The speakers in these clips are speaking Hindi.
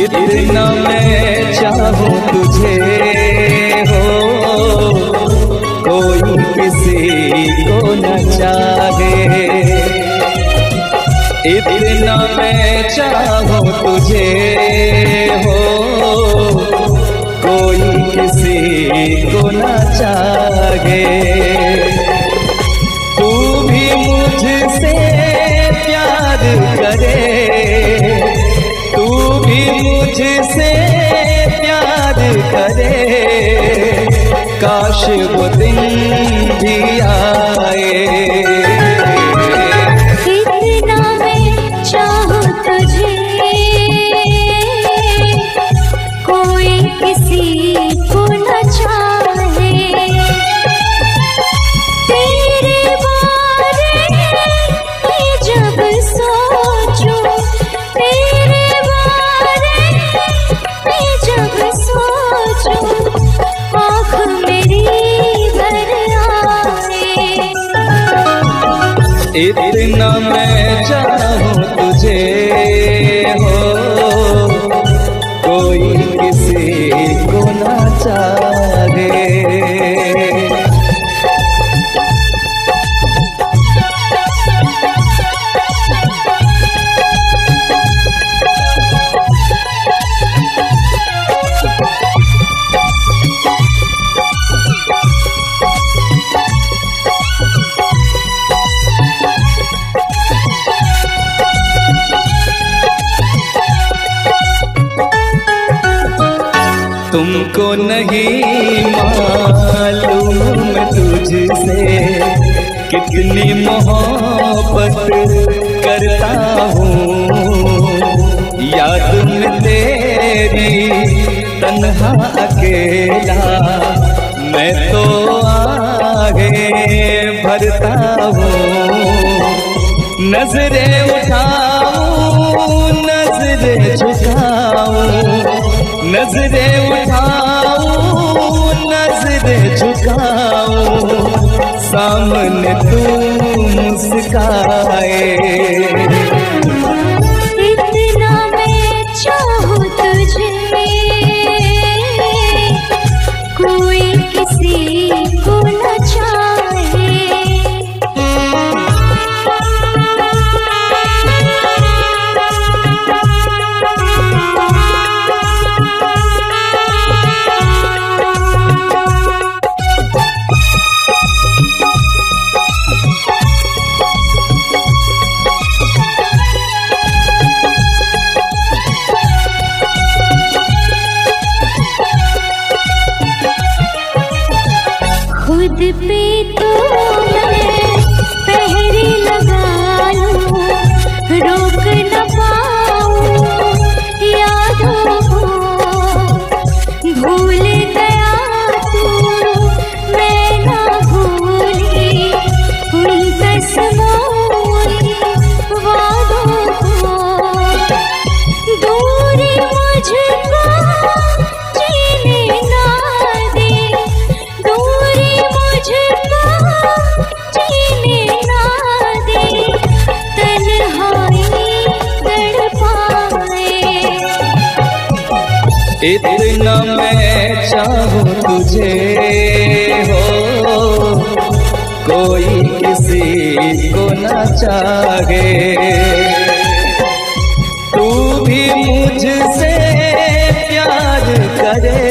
इतना मैं चाहूं तुझे हो, कोई किसी को न चाहे। इतना मैं चाहूं तुझे हो, कोई किसी को न चाहे। तू भी मुझसे प्यार करे, तू भी मुझसे प्यार करे, काश वो दिन भी आए। इतना मैं चाहूं तुझे, कोई किसी को न चाहे। तेरे बारे में जब सोचूं, तेरे बारे में जब सोचूं, आँख मेरी भर आए। इतना मैं चाहूं तुझे हो, कोई किसी को न चाहे। तुमको नहीं मालूम तुझसे कितनी मोहब्बत करता हूँ। याद में तेरी तन्हा अकेला मैं तो आगे भरता हूँ। नजरें उठाऊं नजरें झुकाऊं, नजरें उठाऊं नजरें झुकाऊं, सामने तू मुस्काए। इतना मैं चाहूं तुझे, कोई किसी को न चाहे। खुद पे तो मैं पहरे लगा लूं, रोक न पाऊं यादों को। भूल गया तू मैं ना भूली उन कसमों वादों को। दूरी मुझको जीने ना दे, दूरी मुझको जीने ना दे, तन्हाई तड़पाए। इतना मैं चाहूं तुझे हो, कोई किसी को न चाहे। तू भी मुझसे प्यार करे,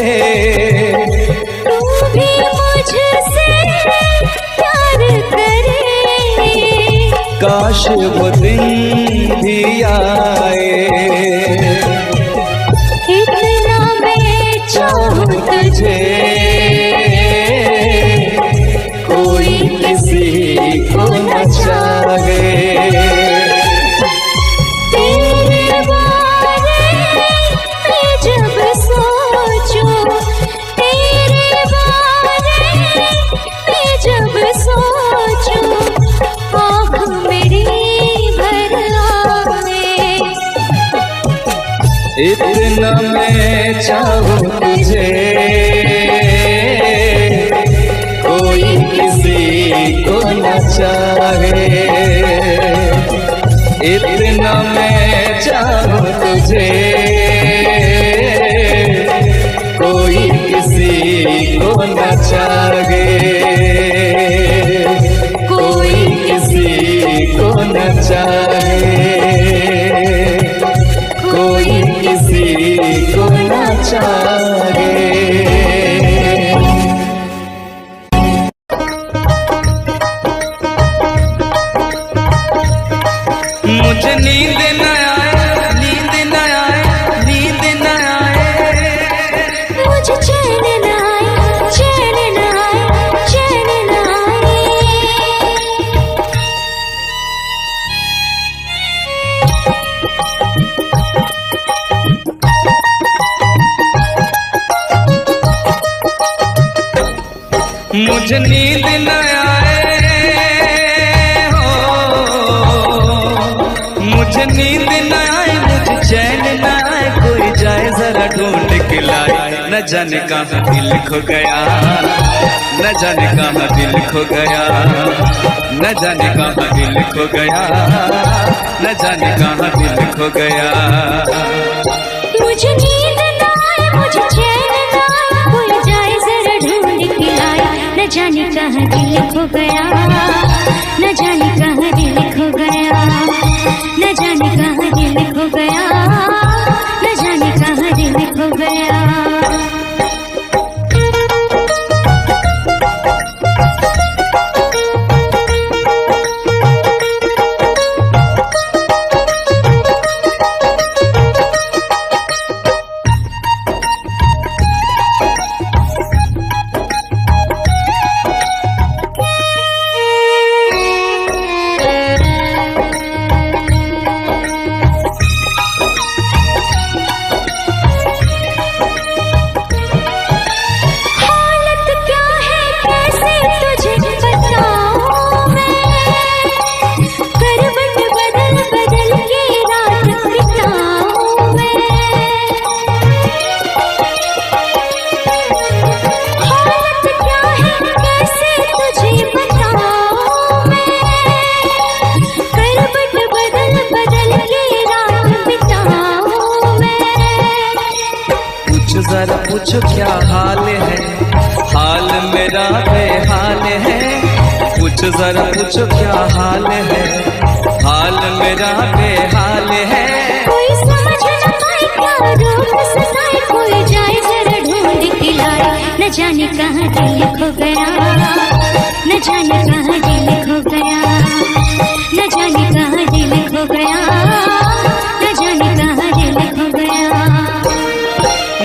तू भी मुझसे प्यार करे, काश वो दिन भी आए। इतना मैं चाहूं तुझे, कोई किसी को न चाहे। तेरे बारे में जब सोचूं, तेरे बारे में जब सोचूं, आँख मेरी भर आए। इतना मैं चाहूं तुझे, कोई किसी को न चाहे। इतना मैं चाहूं तुझे, मुझे नींद न आए, नींद न आए, नींद न आए। मुझे चैन न आए, चैन न आए, चैन न आए। मुझे नींद न आए हो, मुझे नींद न आए, मुझे चैन न आए। कोई जाए जरा ढूंढ के लाए, न जाने कहाँ दिल खो गया, न जाने कहाँ दिल खो गया, न जाने कहाँ दिल खो गया, न जाने कहाँ दिल खो गया। मुझे नींद न आए, मुझे चैन न आए। कोई जाए जरा ढूंढ के लाए, न जाने कहाँ दिल खो गया, न जाने कहाँ दिल खो गया, न जाने कहाँ दिल खो गया, न जाने कहाँ दिल खो गया। जरा पूछो क्या हाल है, हाल मेरा बेहाल है। पूछो जरा पूछो क्या हाल है, हाल मेरा बेहाल है। कोई समझ न पाए क्या रोग सताए, कोई जाए जरा ढूंढ के लाए, न जाने कहाँ दिल खो गया, न जाने कहाँ दिल खो गया, न जाने कहाँ दिल खो गया, न जाने कहाँ दिल खो गया।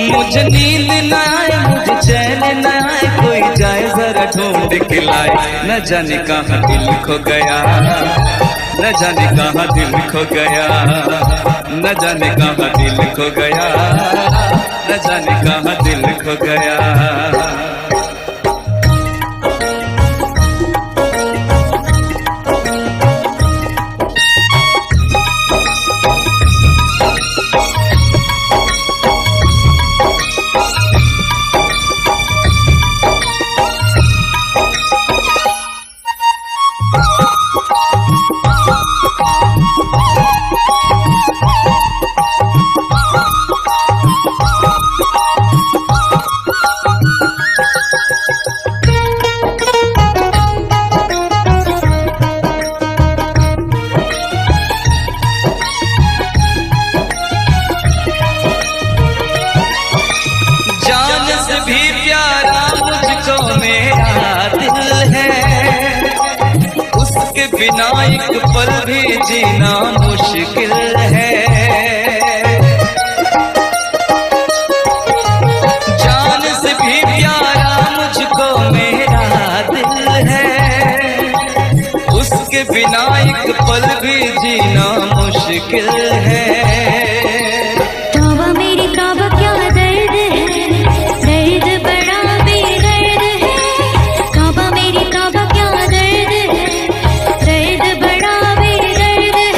मुझे नींद न आए, मुझे चैन न आए। कोई जाए जरा ढूंढ के लाए, न जाने कहाँ दिल खो गया, न जाने कहाँ दिल खो गया, न जाने कहाँ दिल खो गया, न जाने कहाँ दिल खो गया। बिना एक पल भी जीना मुश्किल है। जान से भी प्यारा मुझको मेरा दिल है, उसके बिना एक पल भी जीना मुश्किल है। तौबा मेरी तौबा क्या दर्द है, दर्द बड़ा बेदर्द है। तौबा मेरी तौबा क्या दर्द है, दर्द बड़ा बेदर्द है।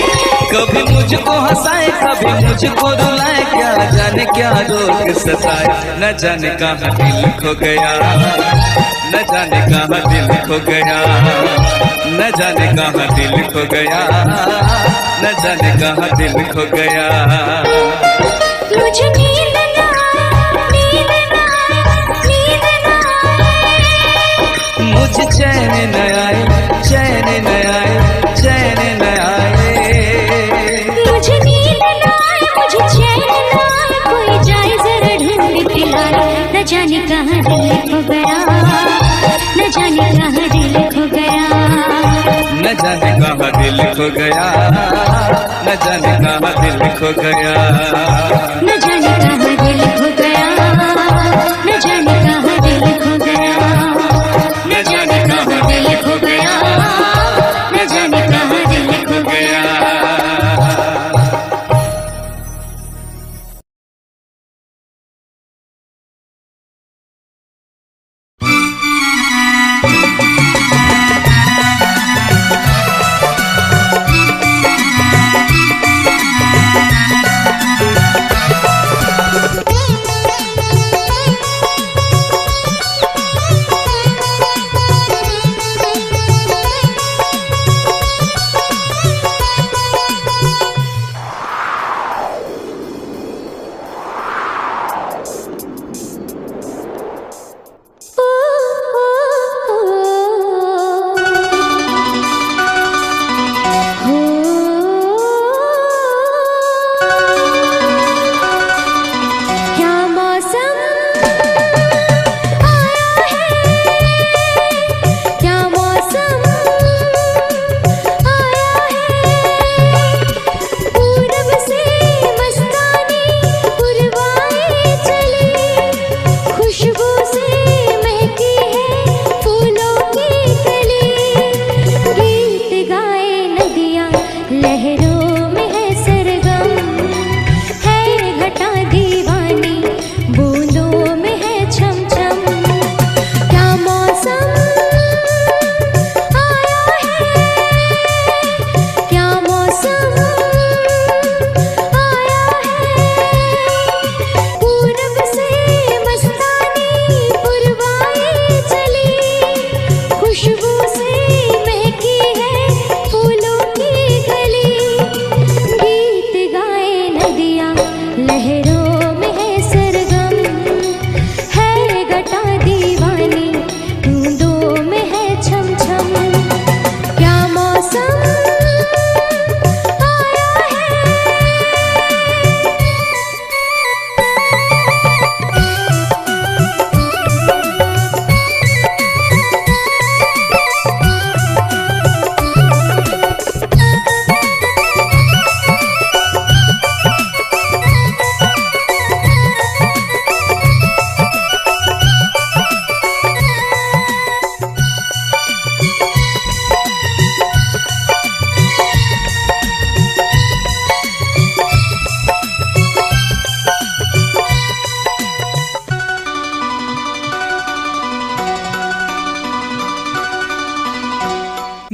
कभी मुझको हंसाए कभी मुझको रुलाए, क्या जाने क्या रोग सताए। न जाने कहाँ दिल खो गया, न जाने कहाँ दिल खो गया, न जाने कहाँ दिल खो गया, न जाने कहाँ दिल खो गया। मुझे नींद न आए, नींद न आए, नींद न आए। मुझे चैन न आए, चैन न आए, चैन न आए। मुझे नींद न आए, मुझे चैन न आए। कोई जाए जरा ढूंढ के लाए, न जाने कहाँ दिल खो गया, न जाने कहाँ दिल खो गया, न जाने कहाँ दिल खो गया, न खो गया। न जाने कहाँ दिल खो गया, न जाने कहाँ दिल खो गया, न जाने कहाँ दिल खो गया, न जाने कहाँ दिल खो गया।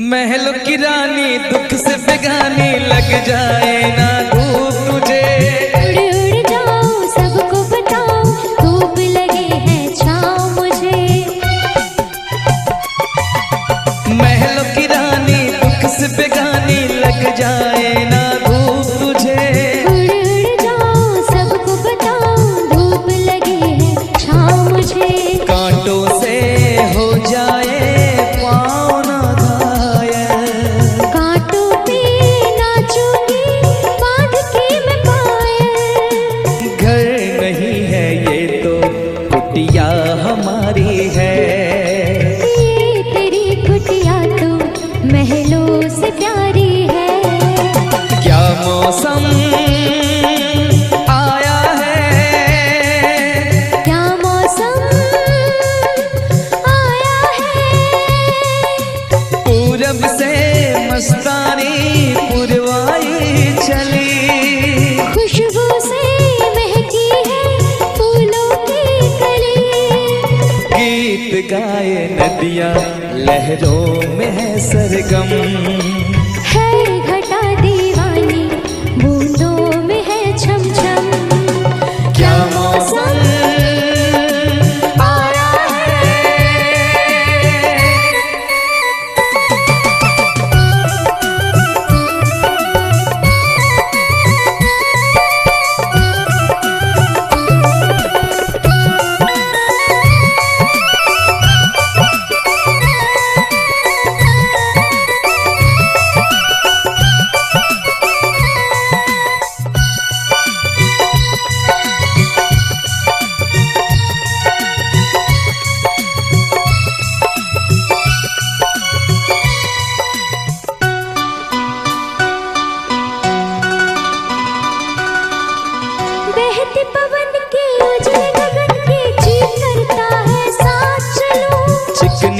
महलों की रानी दुख से बेगानी लग जाए ना धूप तुझे। उड़ उड़ जाओ सबको बताओ धूप लगे है छाँव मुझे। महलों की रानी दुख से बेगानी लग जाए ना धूप तुझे। उड़ उड़ जाओ सबको बताओ धूप लगे है छाँव मुझे। कांटों से हो जाए पाँव ना घायल, कांटों पे नाचूंगी बांध के मैं पायल। घर नहीं है ये तो कुटिया हमारी है। ये तेरी कुटिया तो महलों से प्यारी है। क्या मौसम आया है, क्या मौसम आया है। पूरब से मस्तानी पुरवाई चली। खुशबू से महकी है फूलों की कली। गीत गाए नदियाँ लहरों में है सरगम। है घटा दीवानी बूंदों में है छम छम। क्या मौसम आया है।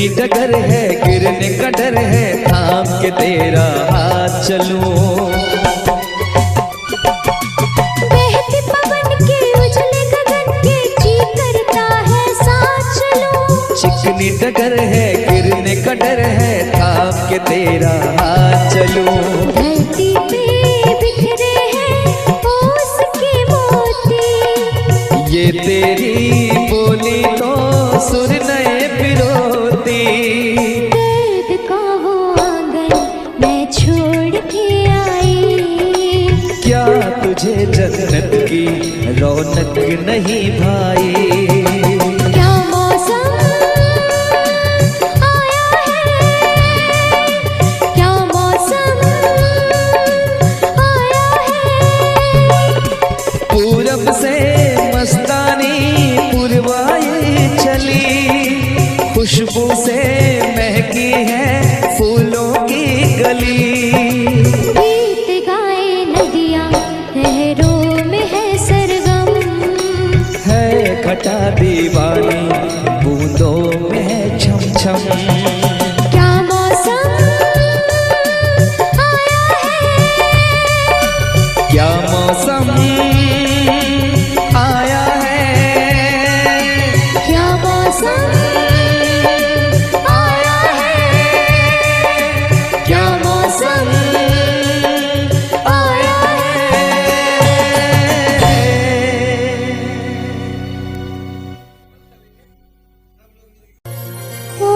चिकनी डगर है गिरने का डर है, थाम के तेरा हाथ चलूं। बहते पवन के उजले गगन के जी करता है साथ चलूं। चिकनी डगर है गिरने का डर है, थाम के तेरा हाथ चलूं। धरती पे बिखरे हैं ओस के मोती, ये तेरी बोली तो सुर नए पिरोती। दर्द का वो आंगन मैं छोड़ के आई, क्या तुझे जन्नत की रौनक नहीं भाई? क्या मौसम आया है, क्या मौसम आया है। पूरब से मस्तानी पुरवाई चली, खुशबू से महकी है फूलों की गली। गीत गाए नदियाँ लहरों में है सरगम, है घटा दीवानी बूंदों में है छम छम। क्या मौसम आया है, क्या मौसम आया है, क्या मौसम आया है, क्या मौसम आया है। ओ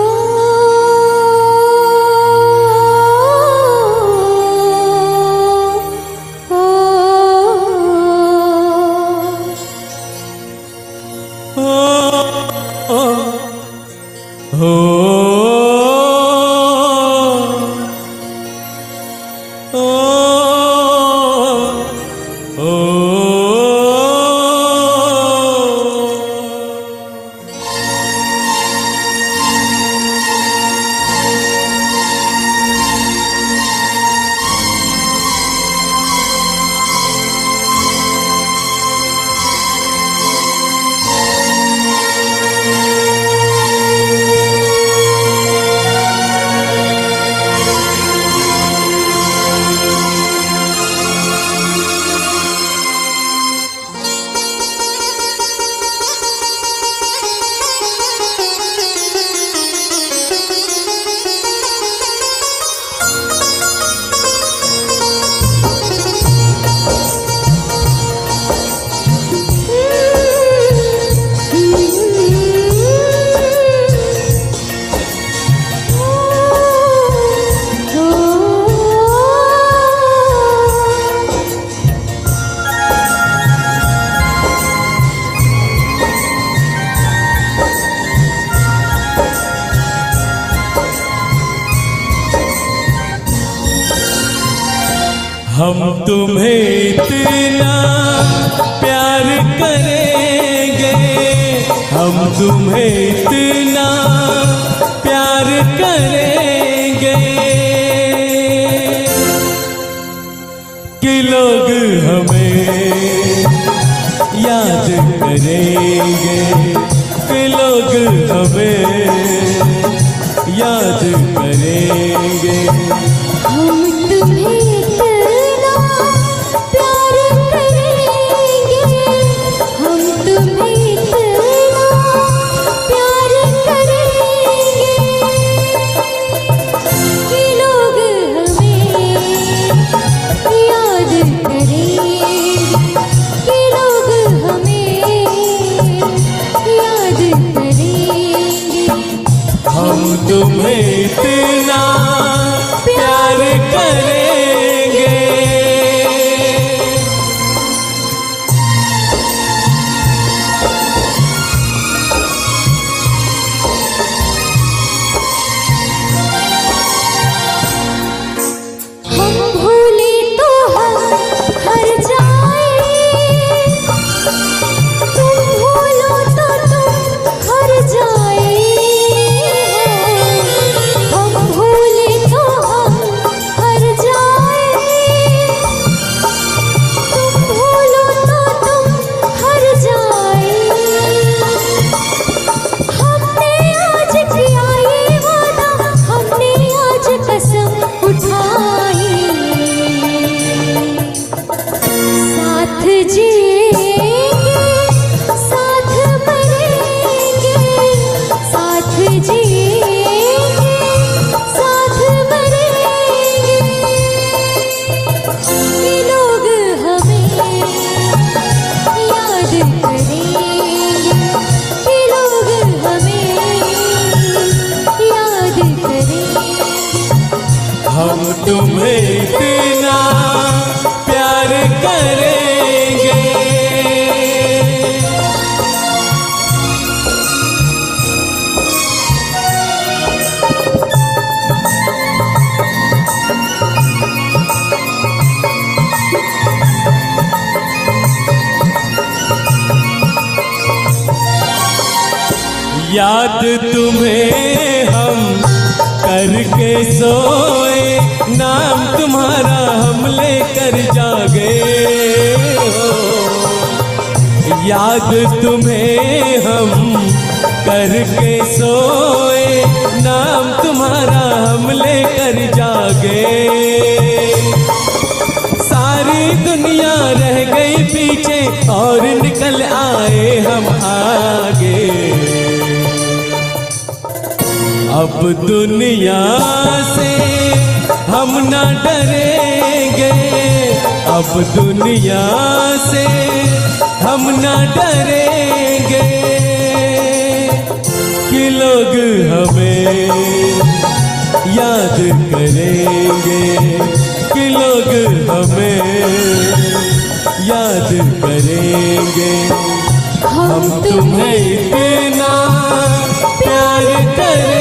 हम तुम्हें इतना प्यार करेंगे, हम तुम्हें इतना प्यार करेंगे कि लोग हमें याद करेंगे, कि लोग हमें याद करेंगे। हम तुम्हें इतना प्यार करेंगे, हम तुम्हें इतना प्यार करेंगे कि लोग हमें याद करेंगे, कि लोग हमें याद करेंगे। हम तुम्हें इतना प्यार करेंगे। हम भूले तो हम हर जाए, तुम भूलो तो तुम हर जाए। हम हम तुम्हें इतना प्यार करेंगे। याद तुम्हें हम करके सोए, नाम तुम्हारा हम लेकर जागे हो। याद तुम्हें हम करके सोए, नाम तुम्हारा हम लेकर जागे। सारी दुनिया रह गई पीछे और निकल आए हम आगे। अब दुनिया से हम ना डरेंगे, अब दुनिया से हम ना डरेंगे कि लोग हमें याद करेंगे, कि लोग हमें याद करेंगे। हम तुम्हें इतना प्यार करेंगे।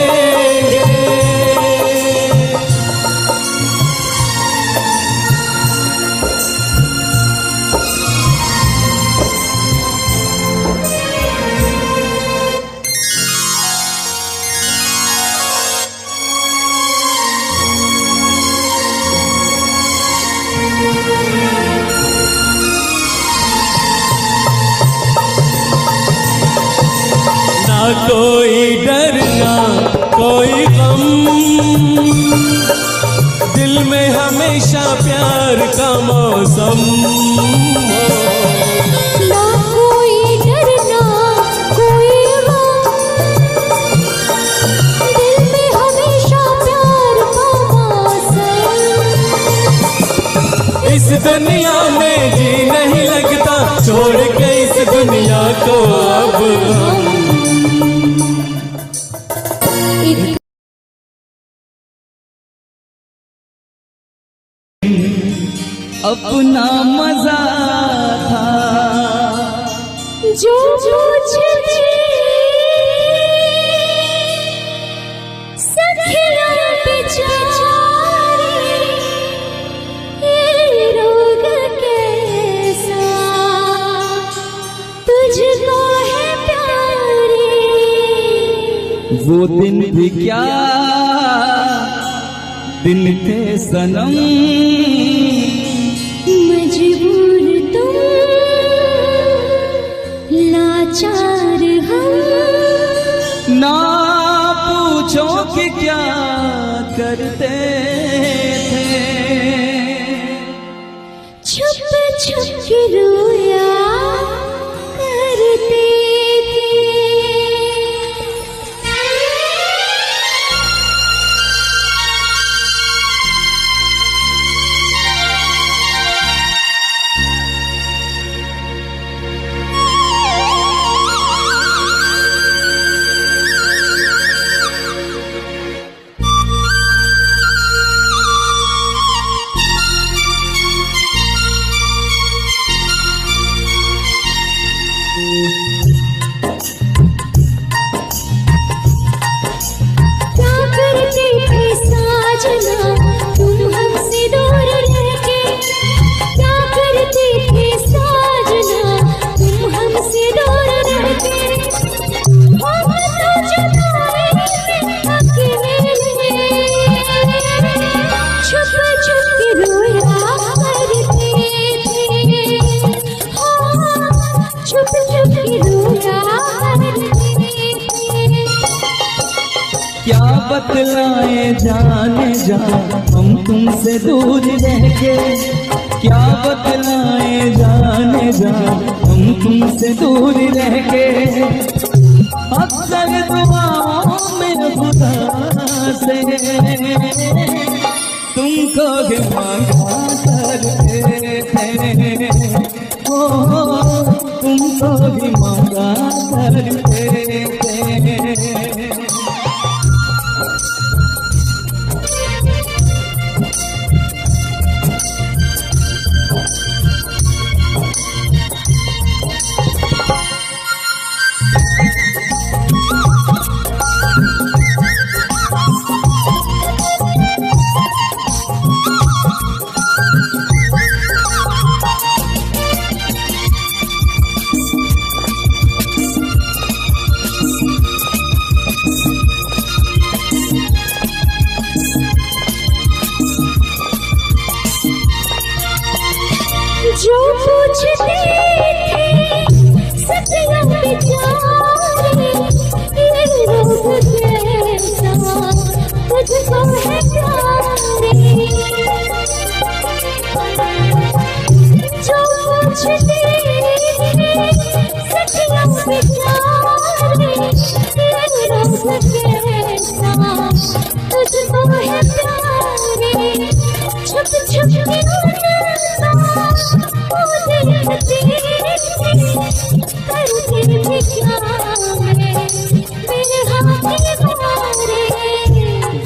ना कोई डर ना कोई गम, दिल में हमेशा प्यार का मौसम। ना कोई डर ना कोई गम, दिल में हमेशा प्यार का मौसम। इस दुनिया में जी नहीं लगता, छोड़ के इस दुनिया को अब हम। अपना मजा था जो मुझे सखिया बेचारी, ये रोग कैसा तुझको है प्यारी। वो दिन भी क्या दिन थे सनम, मजबूर तुम लाचार हम। ना पूछो कि क्या करते थे, छुप छुप के रोया करते थे। क्या बतलाए जाने जा हम तुमसे दूर रह के, क्या बतलाए जाने जा हम तुमसे दूर रह के। अक्सर दुआओं में खुदा से तुमको भी मांगा करते थे, तुमको भी मांगा करते थे। जो पूछते थे सतिया बेचारे, ये रोग कैसा तुझको है प्यारे। जो पूछते थे सतिया बेचारे, ये रोग कैसा तुझको है प्यारे। छुप छुप के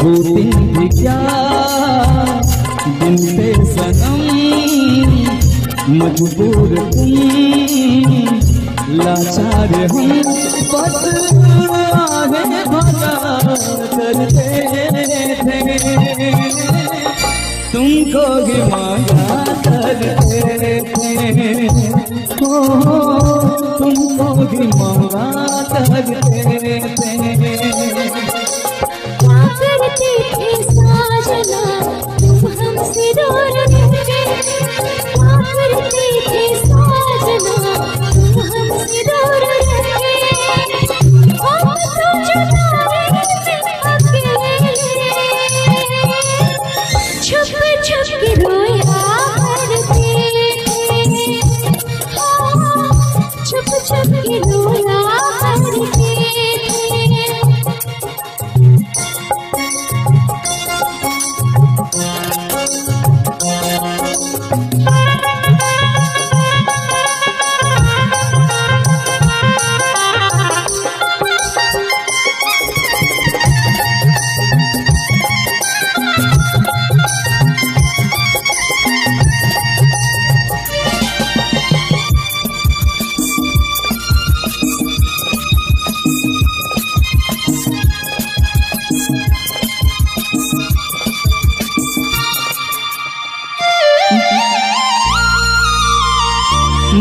वो दिन भी क्या दिन पे सनम, मजबूर तुम लाचार हम, बस आगे भगा करते थे, तुमको ही मांगा करते थे, तुमको ही मांगा करते थे। करते थे साजना तुम हमसे दूर रहके, करते थे साजना तुम हमसे दूर रहके, हम तो जुदाई में अकेले छुप छुप के रोया करते थे, छुप छुप के रोया करते थे।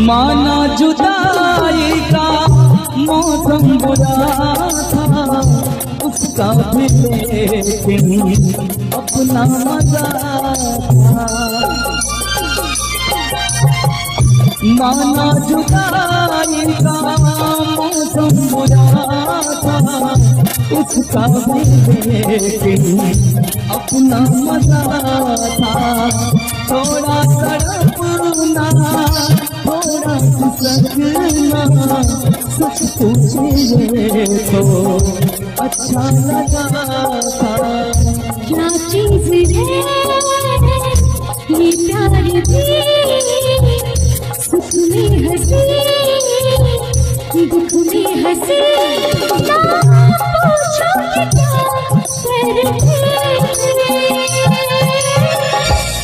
माना जुदाई का मौसम बुरा था, उसका भी लेकिन अपना मजा था। माना जुदाई का मौसम बुरा था, उसका भी लेकिन अपना मजा था। थोड़ा तड़पना थोड़ा सकना, सच पूछिए तो अच्छा लगा था। क्या चीज है ये प्यार भी, सुख में हंसी दुख में हंसी, ना पूछो कि क्या करते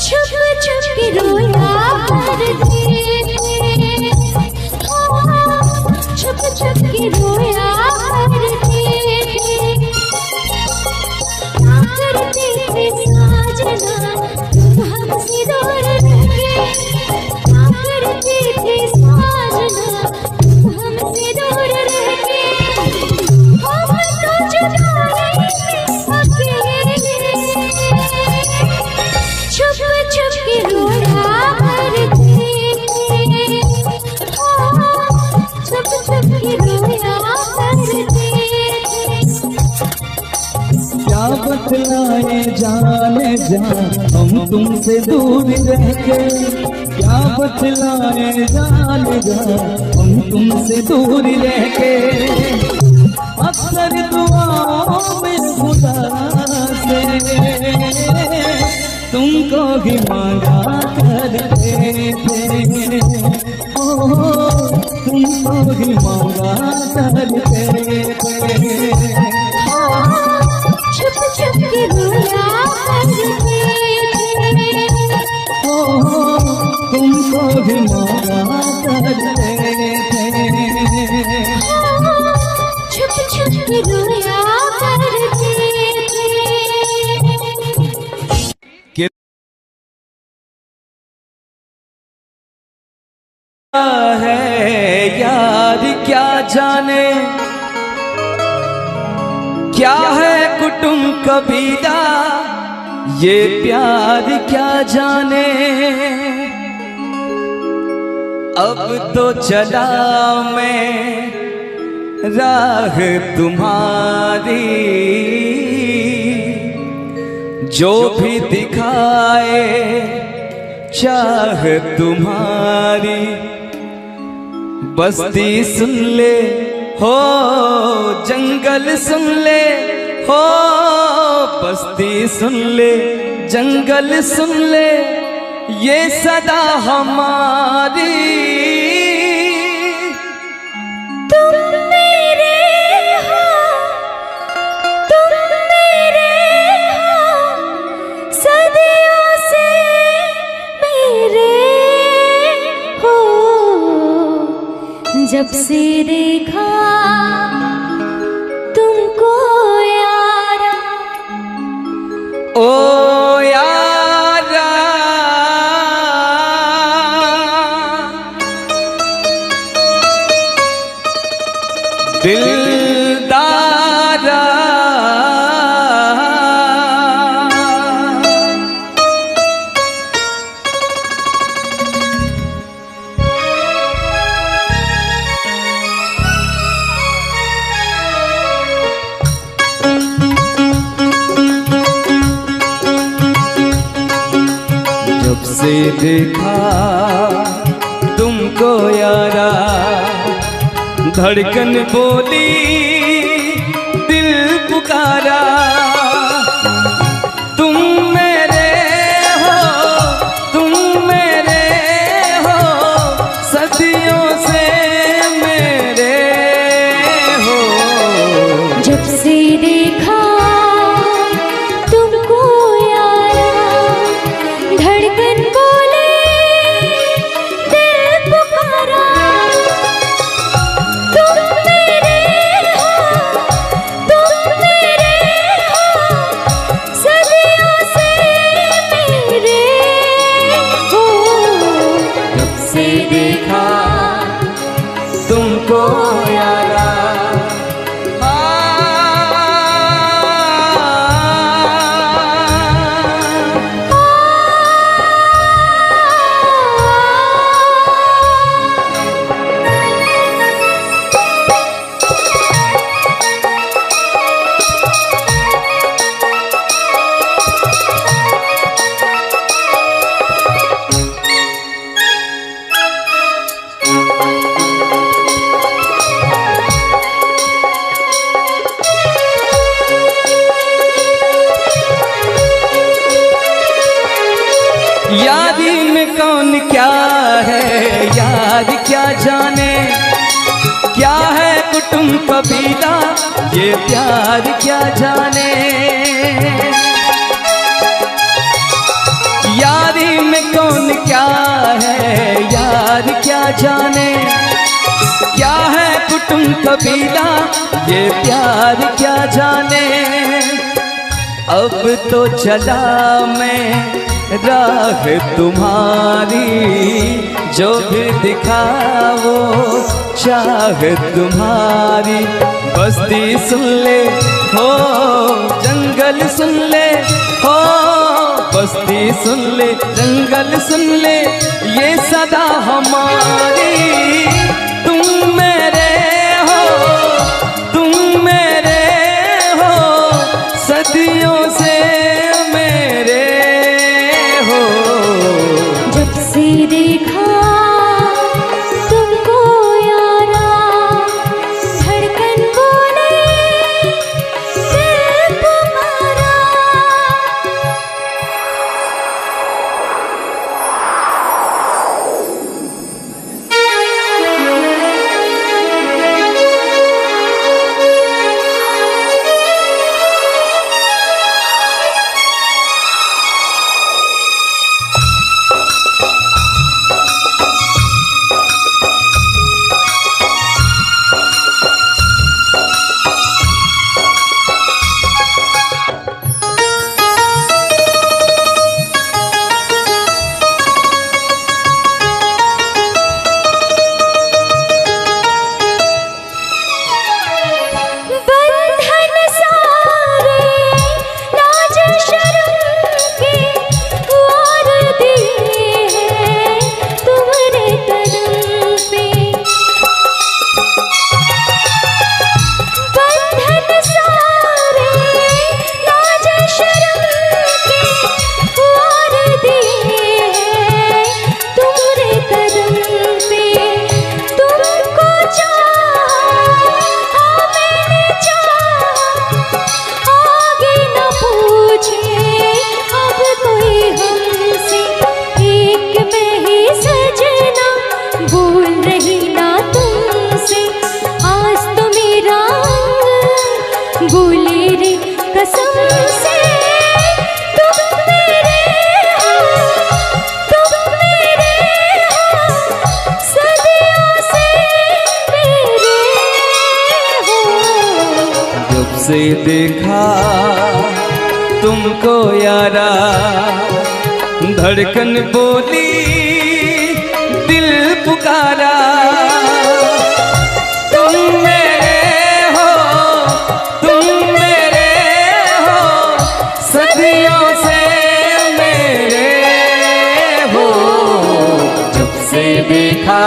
छुप छुप के रोया करते, छुप छुप के रोया करते थे साजना तुम हमसे दूर रहके, करते थे साजना तुम हमसे दूर रहके, हम तो जुदाई में अकेले छुप छुप के रोया करते, छुप छुप के रोया करते। क्या बतलाए जाने जा हम तुमसे दूर रह के, क्या बतलाए जाने जा हम तुमसे दूर रह के। अक्सर दुआओं में खुदा से तुमको भी मांगा करते थे, तुमको भी मांगा करते थे। छुप छुप के रोया करते थे, तुमको भी मांगा करते थे। छुप छुप के रोया करते थे। है यार क्या जाने, क्या है कुटुंब कबीला, ये प्यार क्या जाने। अब तो चला मैं राह तुम्हारी, जो भी दिखाए चाह तुम्हारी। बस्ती सुन ले हो, जंगल सुन ले हो, बस्ती सुन ले, जंगल सुन ले, ये सदा हमारी। तुम मेरे हो, तुम मेरे हो, सदियों से मेरे हो। जब से देखा तुमको यारा, ओ यारा, दिलदारा, जब से देखा तुमको यारा, धड़कन बोली दिल पुकारा। तुम मेरे हो, तुम मेरे हो, सदियों से मेरे हो। जब से देखा तुमको यारा, धड़कन बोले दिल पुकारा। तुम मेरे हो, तुम मेरे हो, सदियों से मेरे हो। जब से देखा तुमको यारा, यारी में कौन क्या है यार क्या जाने, क्या है कुटुंब कबीला ये प्यार क्या जाने। यारी में कौन क्या है यार क्या जाने, क्या है कुटुंब कबीला ये प्यार क्या जाने। अब तो चला मैं राह तुम्हारी, जो भी दिखाओ चाह तुम्हारी। बस्ती सुन ले हो, जंगल सुन ले हो, बस्ती सुन ले, जंगल सुन ले, ये सदा हमारी। तुम मेरे हो, तुम मेरे हो, सदियों से मेरे हो। जब से देखा तुमको यारा, धड़कन बोले दिल तुम्हारा। देखा तुमको यारा, धड़कन बोली दिल पुकारा। तुम मेरे हो, तुम मेरे हो, सदियों से मेरे हो। जब से देखा